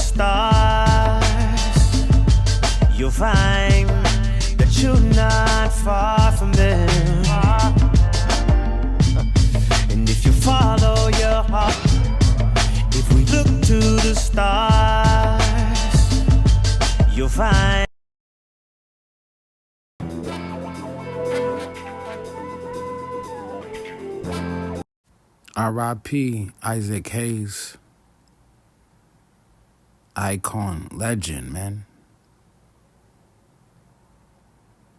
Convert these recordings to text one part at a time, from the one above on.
stars, you'll find that you're not far from them. And if you follow your heart, if we look to the stars, you'll find. R.I.P. Isaac Hayes. Icon, legend, man.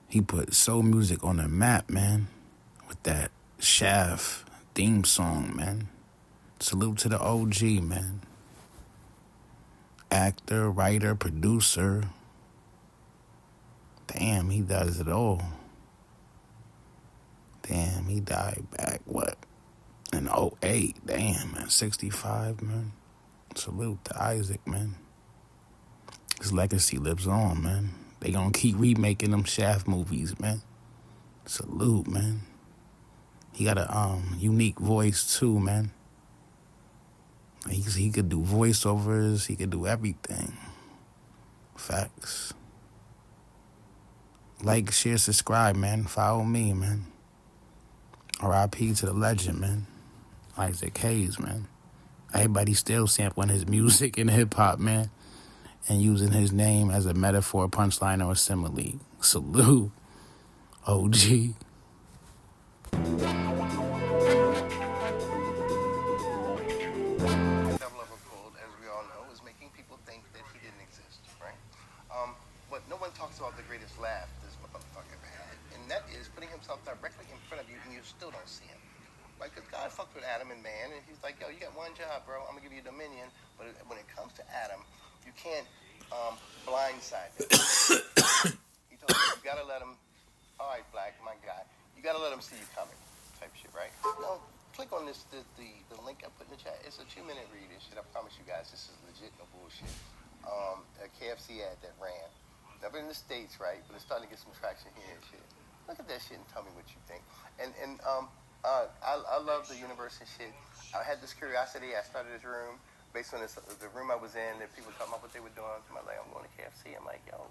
He put soul music on the map, man, with that Shaft theme song, man. Salute to the OG, man. Actor, writer, producer. Damn, he does it all. Damn, he died back, what? In 08, damn, man, 65, man. Salute to Isaac, man. His legacy lives on, man. They gonna keep remaking them Shaft movies, man. Salute, man. He got a unique voice too, man. He could do voiceovers. He could do everything. Facts. Like, share, subscribe, man. Follow me, man. R.I.P. to the legend, man. Isaac Hayes, man. Everybody still sampling his music and hip-hop, man, and using his name as a metaphor, punchline, or a simile. Salute, OG. Devil of a Cold, as we all know, is making people think that he didn't exist, right? But no one talks about the greatest laugh this motherfucker ever had, and that is putting himself directly in front of you and you still don't see him. Like, because God fucked with Adam and man, and he's like, yo, you got one job, bro. I'm going to give you dominion. But when it comes to Adam, you can't blindside him. He told him, you got to let him, all right, Black, my guy, you got to let him see you coming, type shit, right? No, click on this, the link I put in the chat. It's a 2-minute read and shit. I promise you guys, this is legit, no bullshit. A KFC ad that ran. Never in the States, right? But it's starting to get some traction here and shit. Look at that shit and tell me what you think. I love the universe and shit. I had this curiosity. I started this room based on the room I was in. That people talking about what they were doing. I'm like, I'm going to KFC. I'm like, yo,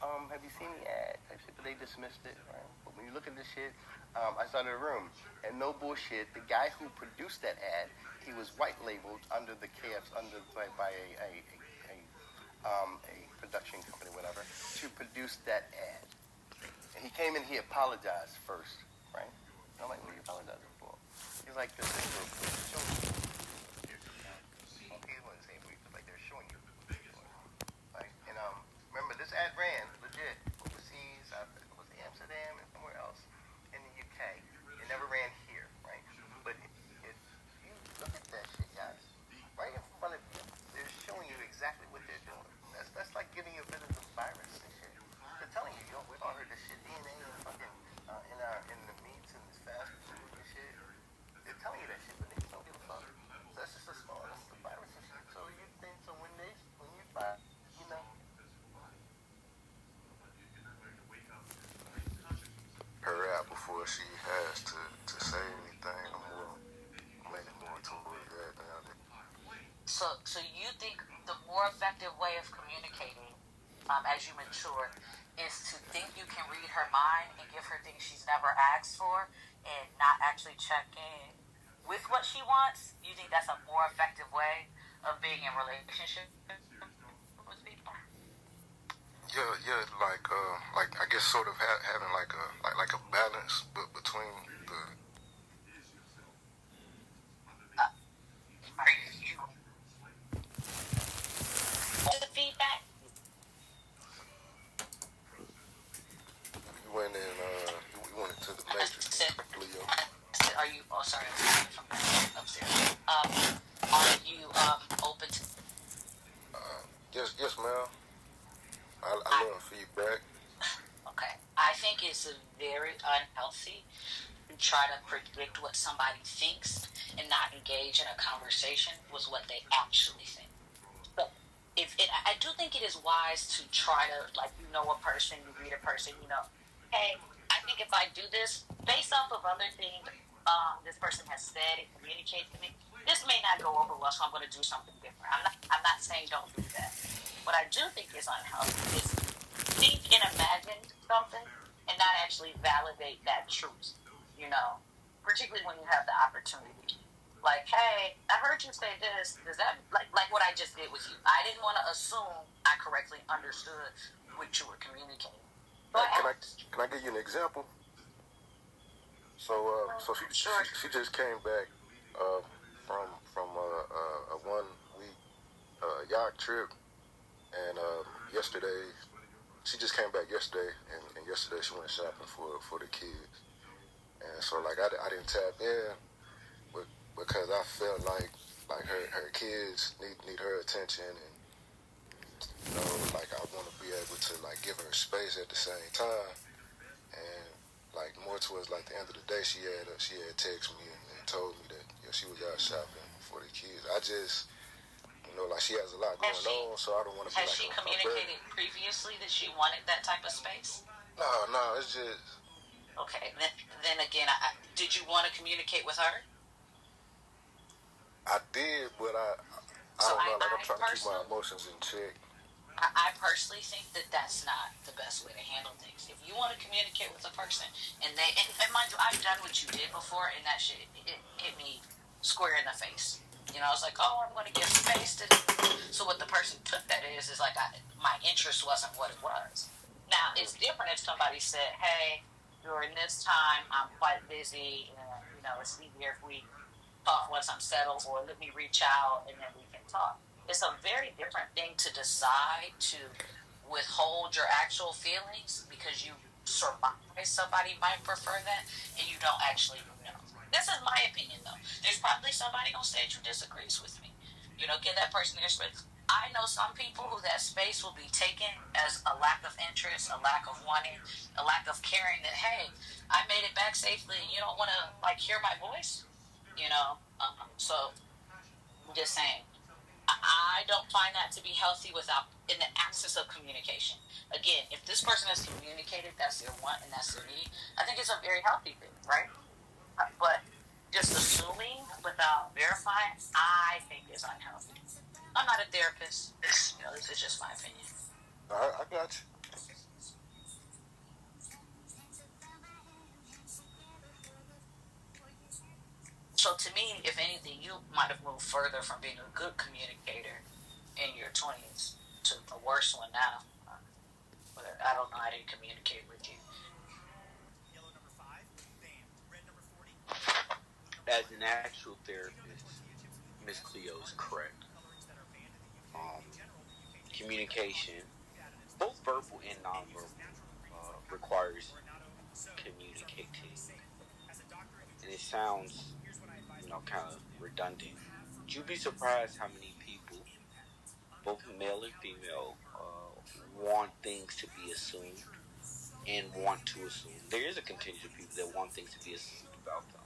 have you seen the ad? But they dismissed it, right? But when you look at this shit, I started a room, and no bullshit. The guy who produced that ad, he was white labeled under the KFC by a production company, whatever, to produce that ad. And he came in, he apologized first, right? I'm like, what are you apologizing for? He's like, because they're showing you. He wasn't saying we, like they're showing you. Like, and remember this ad ran legit overseas. It was Amsterdam and somewhere else in the UK. It never ran here, right? But if you look at that shit, guys, right in front of you, they're showing you exactly what they're doing. That's like giving you a bit of the virus and shit. They're telling you, yo, we all heard this shit DNA and fucking in the meats and this fast food and shit. They're telling you that shit, but they don't give a fuck. So that's just a small, that's the virus and shit. So you think, so when you buy, you know. Her out before she has to say anything or make more towards that. So you think the more effective way of communicating as you mature is to think you can read her mind and give her things she's never asked for and not actually check in with what she wants? You think that's a more effective way of being in relationship with people? Yeah, like I guess sort of having like a balance, but between the. Are you the feedback? You went into the matrix, Leo. Are you? Oh, sorry, I'm from upstairs. Are you open to? Yes, ma'am. I love feedback. Okay, I think it's very unhealthy to try to predict what somebody thinks and not engage in a conversation with what they actually think. But I do think it is wise to try to, like, you know a person, you read a person, you know, hey, I think if I do this, based off of other things this person has said and communicated to me, this may not go over well, so I'm going to do something different. I'm not saying don't do that. What I do think is unhealthy is think and imagine something and not actually validate that truth, you know, particularly when you have the opportunity. Like, hey, I heard you say this. Does that, like what I just did with you? I didn't want to assume I correctly understood what you were communicating. Can I give you an example? So she just came back from a 1 week yacht trip, and yesterday she just came back yesterday, and yesterday she went shopping for the kids, and so like I didn't tap in, because I felt like her kids need her attention, and you know, like I want to be able to like give her space at the same time, and like more towards like the end of the day, she had texted me and told me that she was out shopping for the kids. I just, you know, like she has a lot going on, so I don't want to. Has she communicated previously that she wanted that type of space? No, it's just. Okay, then again, did you want to communicate with her? I did, but I don't know. Like I'm trying to keep my emotions in check. I personally think that that's not the best way to handle things. If you want to communicate with a person, and mind you, I've done what you did before, and that shit it hit me square in the face. You know, I was like, oh, I'm going to give space to. So what the person took that is like my interest wasn't what it was. Now it's different if somebody said, hey, during this time I'm quite busy, and you know, it's easier if we talk once I'm settled, or let me reach out and then we can talk. It's a very different thing to decide to withhold your actual feelings because you surmise somebody might prefer that and you don't actually know. This is my opinion, though. There's probably somebody on stage who disagrees with me. You know, give that person their space. I know some people who that space will be taken as a lack of interest, a lack of wanting, a lack of caring that, hey, I made it back safely and you don't want to, like, hear my voice. You know, so I'm just saying, I don't find that to be healthy in the absence of communication. Again, if this person has communicated that's their want and that's their need, I think it's a very healthy thing, right? But just assuming without verifying, I think is unhealthy. I'm not a therapist. You know, this is just my opinion. I got you. So to me, if anything, you might have moved further from being a good communicator in your 20s to a worse one now. But I don't know how to communicate with you. As an actual therapist, Miss Cleo is correct. Communication, both verbal and nonverbal, requires communicating. And it sounds, kind of redundant. You'd be surprised how many people, both male and female, want things to be assumed and want to assume. There is a contingent of people that want things to be assumed about them.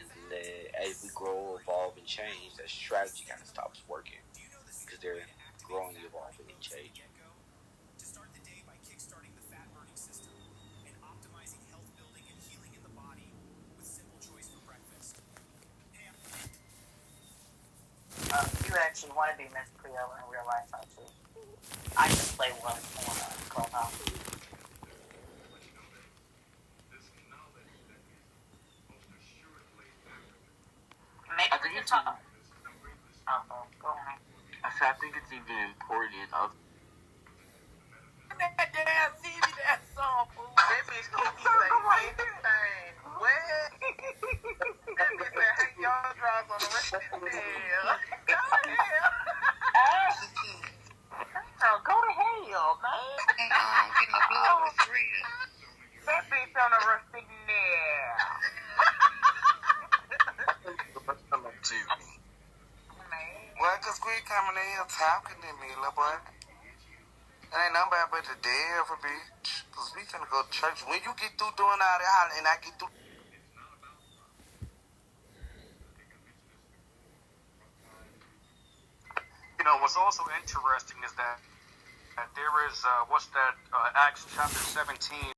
And that as we grow, evolve, and change, that strategy kind of stops working because they're growing, evolving, and changing. You actually want to be Miss Cleo in real life, I too. I just play one on Clubhouse. Maybe we can talk. Go ahead. I think it's even important. That damn TV, that song, fool. That bitch can't say anything. What? That bitch said, hey, y'all drive on the rest of the day. Go to hell. Go to hell, man. Getting a blood with real. That bitch on the rest of the day. Well, cause we coming in here talking to me, little boy. It ain't nobody but the devil, bitch. Cause we finna go to church. When you get through doing all that hollering and I get through. You know, what's also interesting is that there is, Acts chapter 17.